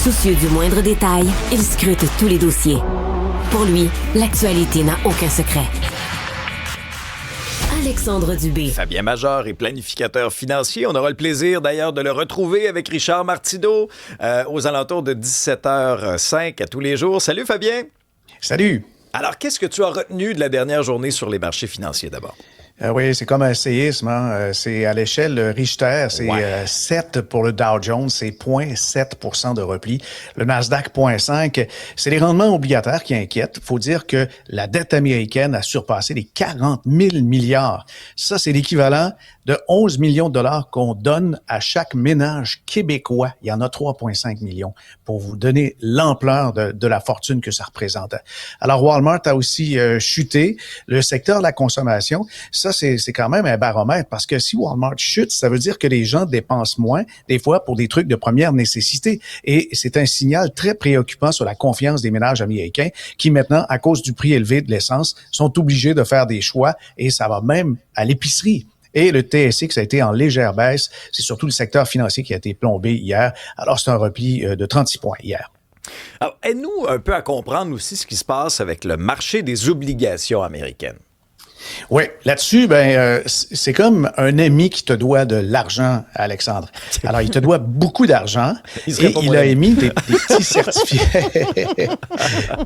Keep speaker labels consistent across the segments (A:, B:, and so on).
A: Soucieux du moindre détail, il scrute tous les dossiers. Pour lui, l'actualité n'a aucun secret. Alexandre Dubé.
B: Fabien Major est planificateur financier. On aura le plaisir d'ailleurs de le retrouver avec Richard Martineau aux alentours de 17h05 à tous les jours. Salut Fabien.
C: Salut.
B: Alors, qu'est-ce que tu as retenu de la dernière journée sur les marchés financiers d'abord?
C: Oui, c'est comme un séisme. Hein? C'est à l'échelle Richter, c'est 7 pour le Dow Jones, c'est 0,7 % de repli. Le Nasdaq, 0,5. C'est les rendements obligataires qui inquiètent. Il faut dire que la dette américaine a surpassé les 40 000 milliards. Ça, c'est l'équivalent de 11 millions de dollars qu'on donne à chaque ménage québécois. Il y en a 3,5 millions pour vous donner l'ampleur de la fortune que ça représente. Alors, Walmart a aussi chuté. Le secteur de la consommation, ça, c'est quand même un baromètre parce que si Walmart chute, ça veut dire que les gens dépensent moins, des fois pour des trucs de première nécessité. Et c'est un signal très préoccupant sur la confiance des ménages américains qui maintenant, à cause du prix élevé de l'essence, sont obligés de faire des choix et ça va même à l'épicerie. Et le TSX a été en légère baisse. C'est surtout le secteur financier qui a été plombé hier. Alors, c'est un repli de 36 points hier.
B: Alors, aide-nous un peu à comprendre aussi ce qui se passe avec le marché des obligations américaines.
C: Oui, là-dessus, c'est comme un ami qui te doit de l'argent, Alexandre. Alors, il te doit beaucoup d'argent et il a émis des petits certificats.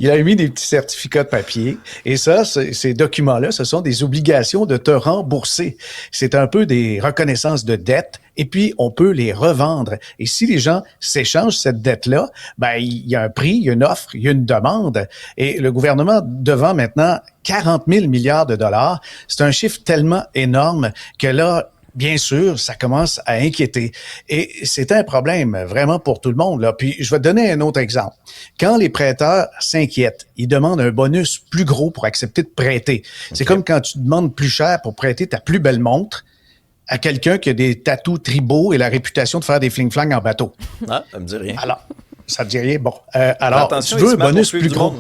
C: Il a émis des petits certificats de papier. Et ça, ces documents-là, ce sont des obligations de te rembourser. C'est un peu des reconnaissances de dette. Et puis, on peut les revendre. Et si les gens s'échangent cette dette-là, il y a un prix, il y a une offre, il y a une demande. Et le gouvernement devant maintenant 40 000 milliards de dollars, c'est un chiffre tellement énorme que là, bien sûr, ça commence à inquiéter. Et c'est un problème vraiment pour tout le monde, là. Puis, je vais te donner un autre exemple. Quand les prêteurs s'inquiètent, ils demandent un bonus plus gros pour accepter de prêter. C'est comme quand tu demandes plus cher pour prêter ta plus belle montre à quelqu'un qui a des tatous tribaux et la réputation de faire des fling-flang en bateau.
B: Ah, ça me dit rien.
C: Alors, ça te dit rien? Bon. Alors,
B: attention,
C: tu veux un bonus plus gros.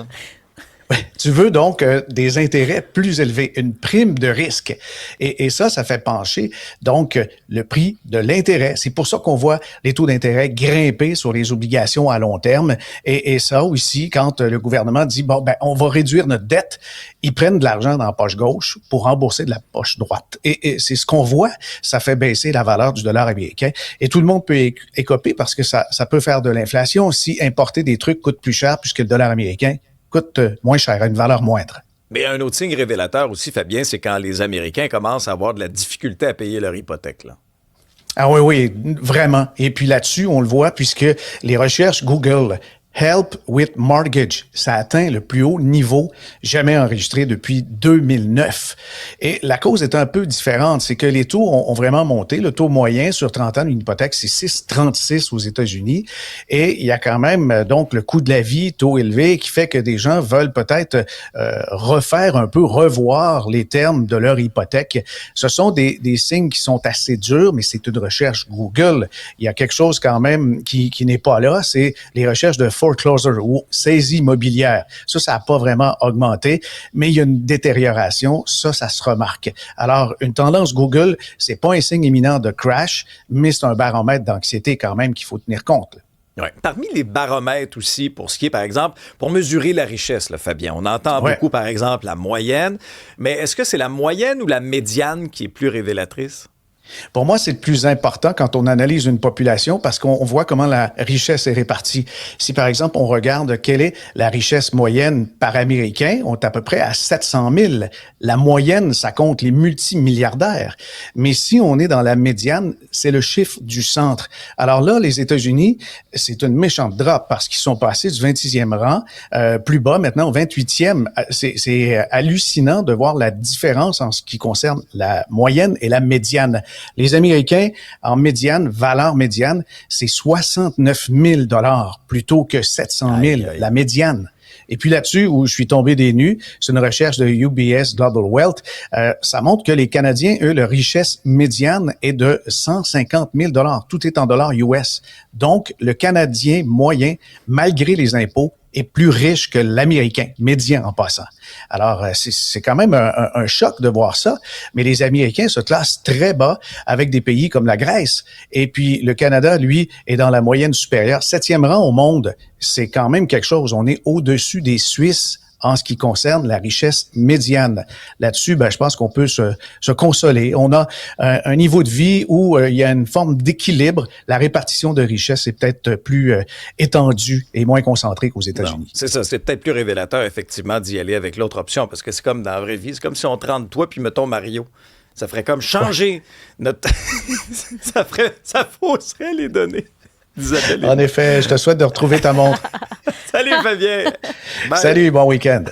C: Tu veux donc des intérêts plus élevés, une prime de risque. Et ça fait pencher donc le prix de l'intérêt. C'est pour ça qu'on voit les taux d'intérêt grimper sur les obligations à long terme. Et ça aussi, quand le gouvernement dit, on va réduire notre dette, ils prennent de l'argent dans la poche gauche pour rembourser de la poche droite. Et c'est ce qu'on voit, ça fait baisser la valeur du dollar américain. Et tout le monde peut écoper parce que ça peut faire de l'inflation si importer des trucs coûte plus cher puisque le dollar américain coûte moins cher, à une valeur moindre.
B: Mais un autre signe révélateur aussi, Fabien, c'est quand les Américains commencent à avoir de la difficulté à payer leur hypothèque, là.
C: Ah oui, vraiment. Et puis là-dessus, on le voit puisque les recherches Google Help with Mortgage, ça atteint le plus haut niveau jamais enregistré depuis 2009. Et la cause est un peu différente, c'est que les taux ont vraiment monté. Le taux moyen sur 30 ans d'une hypothèque, c'est 6,36 aux États-Unis. Et il y a quand même donc le coût de la vie, taux élevé, qui fait que des gens veulent peut-être revoir les termes de leur hypothèque. Ce sont des signes qui sont assez durs, mais c'est une recherche Google. Il y a quelque chose quand même qui n'est pas là, c'est les recherches de foreclosure ou saisie immobilière. Ça n'a pas vraiment augmenté, mais il y a une détérioration. Ça se remarque. Alors, une tendance Google, c'est pas un signe imminent de crash, mais c'est un baromètre d'anxiété quand même qu'il faut tenir compte.
B: Ouais. Parmi les baromètres aussi, pour ce qui est, par exemple, pour mesurer la richesse, là, Fabien, on entend beaucoup, par exemple, la moyenne, mais est-ce que c'est la moyenne ou la médiane qui est plus révélatrice?
C: Pour moi, c'est le plus important quand on analyse une population parce qu'on voit comment la richesse est répartie. Si, par exemple, on regarde quelle est la richesse moyenne par Américain, on est à peu près à 700 000. La moyenne, ça compte les multimilliardaires. Mais si on est dans la médiane, c'est le chiffre du centre. Alors là, les États-Unis, c'est une méchante drop parce qu'ils sont passés du 26e rang plus bas maintenant au 28e. C'est hallucinant de voir la différence en ce qui concerne la moyenne et la médiane. Les Américains, en médiane, valeur médiane, c'est 69 000 $ plutôt que 700 000, la médiane. Et puis là-dessus, où je suis tombé des nues, c'est une recherche de UBS Global Wealth, ça montre que les Canadiens, eux, leur richesse médiane est de 150 000 $. Tout est en dollars US. Donc, le Canadien moyen, malgré les impôts, est plus riche que l'Américain médian en passant. Alors, c'est quand même un choc de voir ça, mais les Américains se classent très bas avec des pays comme la Grèce. Et puis, le Canada, lui, est dans la moyenne supérieure. 7e rang au monde, c'est quand même quelque chose. On est au-dessus des Suisses en ce qui concerne la richesse médiane. Là-dessus, je pense qu'on peut se consoler. On a un niveau de vie où il y a une forme d'équilibre. La répartition de richesse est peut-être plus étendue et moins concentrée qu'aux États-Unis.
B: Non, c'est ça. C'est peut-être plus révélateur, effectivement, d'y aller avec l'autre option, parce que c'est comme dans la vraie vie. C'est comme si on te rend toi puis mettons Mario. Ça ferait comme changer notre... ça fausserait les données.
C: En effet, je te souhaite de retrouver ta montre.
B: Salut, Fabien. Bye.
C: Salut, bon week-end.